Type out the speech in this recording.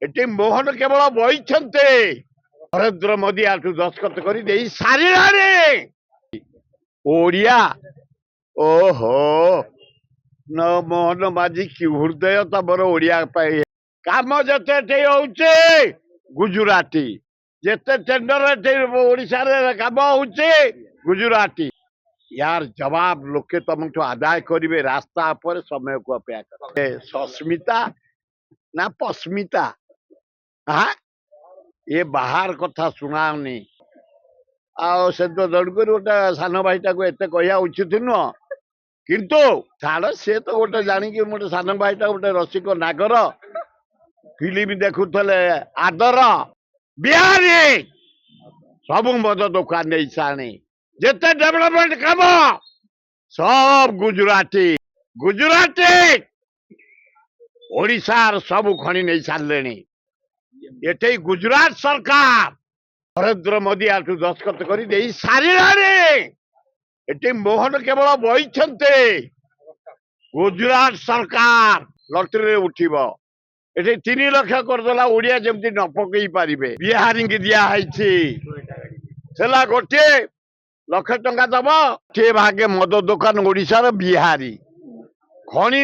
ଏଠି ମୋହନ କେବଳ ବଇଛନ୍ତି ନରେନ୍ଦ୍ର ମୋଦି ଆଠୁ ଦସ୍ତଖତ କରି ଦେଇ ସାରିଲାଣି ଓଡିଆ। ଓହୋ ନ ମୋହନ ମାଝୀ କି ହୃଦୟ ତମର ଓଡିଆ ପାଇଁ କାମ ଯେତେ ଏଠି ହଉଛି ଗୁଜୁରାଟୀ ଯେତେ ଟେଣ୍ଡର ଏଠି ଓଡିଶାରେ କାମ ହଉଛି ଗୁଜୁରାଟୀ यार जवाब लोके तुमठू आदाय करेंगे रास्ता पर समय को अपेक्षा कर सस्मिता ना पस्मिता। हाँ ये बाहर कथा शुणाऊनी से तो दड़कर गोटे सान भाईटा को एत कह उचित नुह किंतु छाड़ सी तो गोटे जाणी गोटे सान भाईटा गोटे रसिक नागर फिल्म देखुले आदर बिहारी सब मद दुकान नहीं साणी जिते डेवलपमेंट काम सब गुजराती गुजराती ओडिशार सब खणी नहीं सारे ये गुजरात सरकार नरेंद्र मोदी आठू दस्तखत कर दे सारिलानी ये मोहन केवल बइछन्ते गुजरात सरकार लटरी उठिब ये 3 लाख करदेला ओडिया जमती न पकई पारे बिहारी की दिया गोटे लक्ष टंका दब टे भागे मद दुकान ओडिशार बिहारी खणी